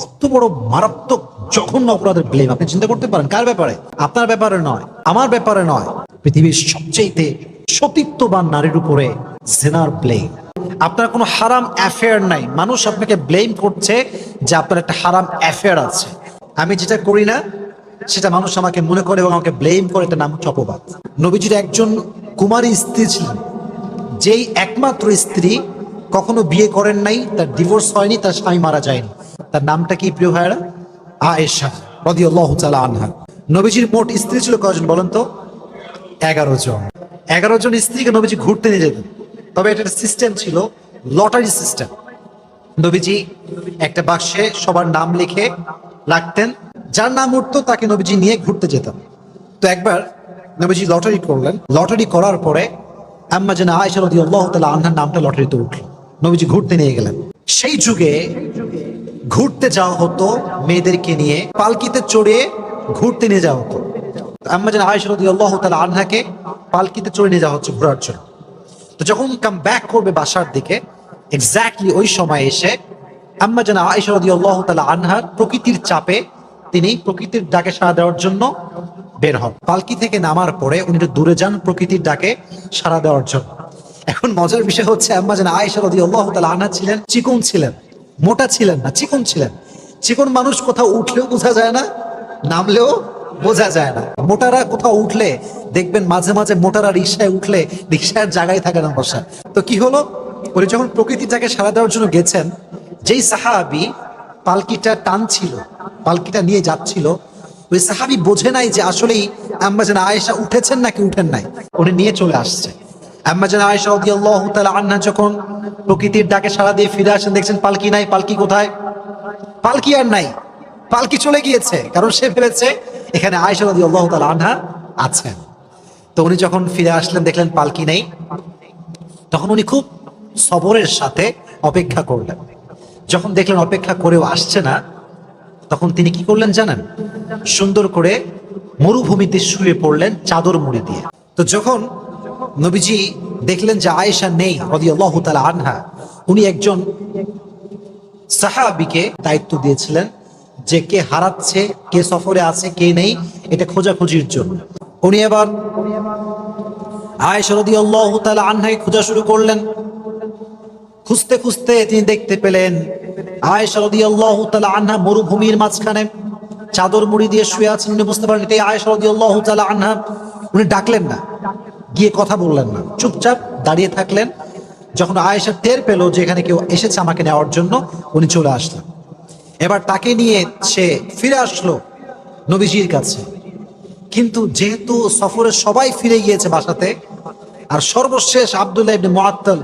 কত বড় মারাত্মক জঘন্য অপরাধের ব্লেম। আপনি চিন্তা করতে পারেন কার ব্যাপারে? আপনার ব্যাপারে নয়, আমার ব্যাপারে নয়, পৃথিবীর সবচেয়ে সতীত্ববান নারীর উপরে জিনার ব্লেম। আপনার কোনো হারাম অ্যাফেয়ার নাই, মানুষ আপনাকে ব্লেম করছে যে আপনার একটা হারাম অ্যাফেয়ার আছে। আমি যেটা করি না সেটা মানুষ আমাকে মনে করে এবং আমাকে ব্লেম করে, এটা নাম হচ্ছে অপবাদ। নবীজির একজন কুমারী স্ত্রী ছিলেন, যেই একমাত্র স্ত্রী কখনো বিয়ে করেন নাই, তার ডিভোর্স হয়নি, তার স্বামী মারা যায়নি। তার নামটা কি প্রিয় ভাইরা? আয়েশা রাদিয়াল্লাহু তাআলা আনহা। নবীজির মোট স্ত্রী ছিল কয়জন বলেন তো? 11 জন। 11 জন স্ত্রীকে নবীজি ঘুরতে নিয়ে যেতেন। তবে এটার সিস্টেম ছিল লটারি সিস্টেম। নবীজি একটা বাক্সে সবার নাম লিখে রাখতেন, যার নাম উঠতো তাকে নবীজি নিয়ে ঘুরতে যেতেন। তো একবার নবীজি লটারি করলেন। লটারি করার পরে আম্মা জানা আয়েশা রাদিয়াল্লাহু তাআলা আনহার নামটা লটারিতে উঠল। নবীজি ঘুরতে নিয়ে গেলেন। সেই যুগে ঘুরতে যাওয়া হতো মেয়েদেরকে নিয়ে, পালকিতে চড়ে ঘুরতে নিয়ে যাওয়া হতো। আম্মা জানা আয়েশা রাদিয়াল্লাহু তাআলা আনহাকে পালকিতে চড়ে নিয়ে যাওয়া হচ্ছে ঘোরার জন্য। তো যখন কাম ব্যাক করবে বাসার দিকে, এক্স্যাক্টলি ওই সময় এসে আম্মা জানা আয়েশা রাদিয়াল্লাহু তাআলা আনহার প্রকৃতির চাপে তিনি প্রকৃতির ডাকে সাড়া দেওয়ার জন্য বের হন। পালকি থেকে নামার পরে উনি একটু দূরে যান প্রকৃতির ডাকে সাড়া দেওয়ার জন্য। এখন মজার বিষয় হচ্ছে আম্মা জানা আয়েশা রাদিয়াল্লাহু তাআলা আনহা ছিলেন চিকন, ছিলেন মোটা ছিলেন না, চিকন ছিলেন। চিকন মানুষ কোথাও উঠলেও বোঝা যায় না, নামলেও বোঝা যায় না। মোটারা কোথাও উঠলে দেখবেন মাঝে মাঝে মোটারা রিকশায় উঠলে রিকশার জায়গায় থাকে না বসা। তো কি হলো, উনি যখন প্রকৃতিটাকে সাড়া দেওয়ার জন্য গেছেন, যেই সাহাবী পালকিটা টানছিল, পালকিটা নিয়ে যাচ্ছিল, ওই সাহাবী বোঝে নাই যে আসলেই আম্মা জানা আয়েশা উঠেছেন নাকি উঠেন নাই। উনি নিয়ে চলে আসছে। আম্মা জানা আয়েশা রাদিয়াল্লাহু তাআলা আনহা যখন প্রকৃতির ডাকে সাড়া দিয়ে ফিরে আসেন, দেখছেন পালকি নাই। পালকি কোথায়? পালকি আর নাই, পালকি চলে গিয়েছে। কারণ সে ভেবেছে এখানে আয়েশা রাদিয়াল্লাহু তাআলা আনহা আছেন। তো উনি যখন ফিরে আসলেন, দেখলেন পালকি নেই। তখন উনি খুব সবরের সাথে অপেক্ষা করলেন। যখন দেখলেন অপেক্ষা করেও আসছে না, তখন তিনি কি করলেন জানেন? সুন্দর করে মরুভূমিতে শুয়ে পড়লেন চাদর মুড়ি দিয়ে। তো যখন নবীজি দেখলেন যে আয়েশা নেই রাদিয়াল্লাহু তাআলা আনহা, উনি একজন সাহাবীকে দায়িত্ব দিয়েছিলেন যে কে হারাচ্ছে, কে সফরে আছে, কে নেই, এটা খোঁজাখুঁজির জন্য। উনি এবার আয়েশা রাদিয়াল্লাহু তাআলা আনহাকে খোঁজা শুরু করলেন। খুঁজতে খুঁজতে তিনি দেখতে পেলেন আয়েশা রাদিয়াল্লাহু তাআলা আনহা মরুভূমির মাঝখানে চাদর মুড়ি দিয়ে শুয়ে আছেন। উনি বুঝতে পারলেন এটাই আয়েশা রাদিয়াল্লাহু তাআলা আনহা। উনি ডাকলেন না, গিয়ে কথা বললেন না, চুপচাপ দাঁড়িয়ে থাকলেন। যখন আয়েশা টের পেল যে এখানে কেউ এসেছে আমাকে নেওয়ার জন্য, উনি চলে আসলেন। এবার তাকে নিয়ে সে ফিরে আসলো নবীজির কাছে। কিন্তু যেহেতু সফরে সবাই ফিরে গিয়েছে বাসাতে, আর সর্বশেষ আব্দুল্লাহ ইবনে মুআত্তাল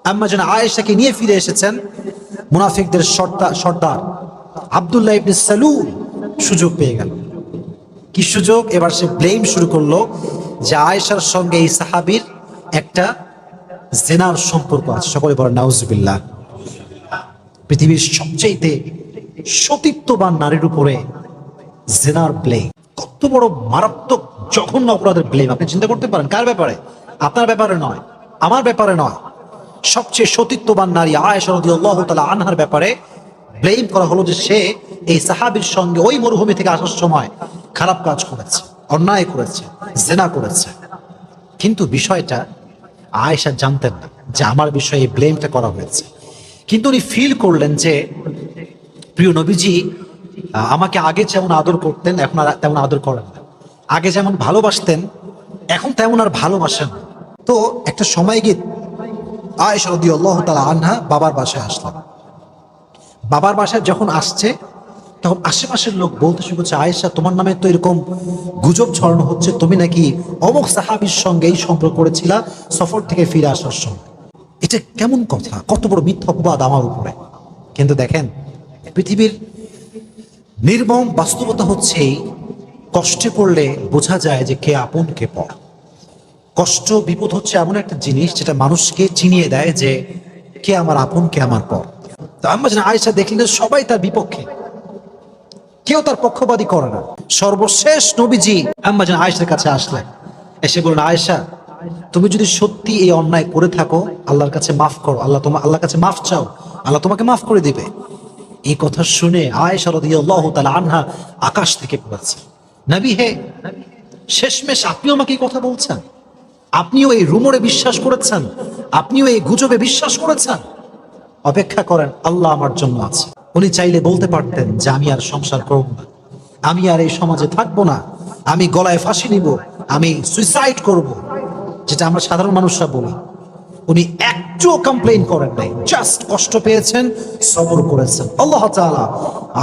আম্মা জানা আয়েশাকে নিয়ে ফিরে এসেছেন, মুনাফিকদের সর্দার আব্দুল্লাহ ইবনে সালুল সুযোগ পেয়ে গেল। কি সুযোগ? এবার সে ব্লেম শুরু করলো যে আয়েশার সঙ্গে এই সাহাবীর একটা জিনার সম্পর্ক আছে। সকলে বলেন নাউজুবিল্লাহ। পৃথিবীর সবচেয়ে সতীত্ববান নারীর উপরে জিনার ব্লেম। কত বড় মারাত্মক জঘন্য অপরাধের ব্লেম। আপনি চিন্তা করতে পারেন কার ব্যাপারে? আপনার ব্যাপারে নয়, আমার ব্যাপারে নয়, সবচেয়ে সতীত্ববান নারী আয়েশা রাদিয়াল্লাহু তাআলা আনহার ব্যাপারে ব্লেম করা হলো যে সে এই সাহাবীর সঙ্গে ওই মরুভূমি থেকে আসার সময় খারাপ কাজ করেছে, অন্যায় করেছে, জিনা করেছে। কিন্তু বিষয়টা আয়েশা জানতেন না যে আমার বিষয়ে এই ব্লেমটা করা হয়েছে। কিন্তু উনি ফিল করলেন যে প্রিয় নবীজি আমাকে আগে যেমন আদর করতেন এখন আর তেমন আদর করেন না, আগে যেমন ভালোবাসতেন এখন তেমন আর ভালোবাসেন। তো একটা সময় গিয়ে আয়েশা রাদিয়াল্লাহু তাআলা আনহা বাবার বাসায় আসলেন। বাবার বাসায় যখন আসছে, তখন আশেপাশের লোক বলতে শুরু করছে, আয়েশা তোমার নামে তো এরকম গুজব ছড়ানো হচ্ছে, তুমি নাকি অমুক সাহাবীর সঙ্গে এই সম্পর্ক করেছিলা সফর থেকে ফিরে আসার সময়। এটা কেমন কথা? কত বড় মিথ্যা অপবাদ আমার উপরে। কিন্তু দেখেন, পৃথিবীর নির্মম বাস্তবতা হচ্ছে কষ্টে পড়লে বোঝা যায় যে কে আপন কে পর। কষ্ট বিপদ হচ্ছে এমন একটা জিনিস যেটা মানুষকে চিনিয়ে দেয় যে কে আমার আপন কে আমার পর। তো আম্মা জানা আয়েশা দেখলেন সবাই তার বিপক্ষে, কেউ তার পক্ষপাতী করে না। সর্বশেষ নবীজি আম্মা জানা আয়েশার কাছে আসলেন, এসে বললেন আয়েশা তুমি যদি সত্যি এই অন্যায় করে থাকো আল্লাহর কাছে মাফ করো, আল্লাহর কাছে মাফ চাও, আল্লাহ তোমাকে মাফ করে দিবে। এই কথা শুনে আয়েশা রাদিয়াল্লাহু তাআলা আনহা আকাশ থেকে পড়েছে, নবী হে, শেষমেশ আপনিও আমাকে এই কথা বলছেন? আপনিও এই রুমরে বিশ্বাস করেছেন? আপনিও এই গুজবে বিশ্বাস করেছেন? অপেক্ষা করেন, আল্লাহ আমার জন্য আছে। উনি চাইলে বলতে পারতেন যে আমি আর সংসার করব না, আমি আর এই সমাজে থাকবো না, আমি গলায় ফাঁসি নিব, আমি সুইসাইড করব, যেটা আমরা সাধারণ মানুষরা বলি। উনি একটুও কমপ্লেইন করেন নাই, জাস্ট কষ্ট পেয়েছেন, সবর করেছেন। আল্লাহ তাআলা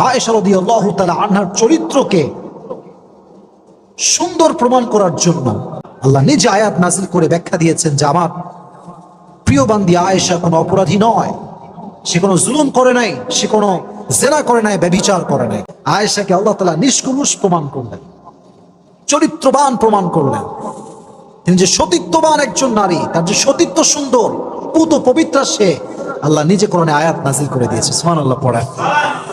আয়েশা রাদিয়াল্লাহু তাআলা আনহার চরিত্রকে সুন্দর প্রমাণ করার জন্য আল্লাহ নিজে আয়াত নাজিল করে ব্যাখ্যা দিয়েছেন যে আমার প্রিয় বান্দি আয়েশা কোনো অপরাধী নয়, সে কোনো জুলুম করে নাই, সে কোনো জেনা করে নাই, ব্যভিচার করে নাই। আয়েশাকে আল্লাহ তাআলা নিষ্কলুষ প্রমাণ করলেন, চরিত্রবান প্রমাণ করলেন। তিনি যে সতীত্ববান একজন নারী, তার যে সতীত্ব সুন্দর, পুত পবিত্রা, সে আল্লাহ নিজে কোরআনে আয়াত নাজিল করে দিয়েছে। সুবহানাল্লাহ পড়ে।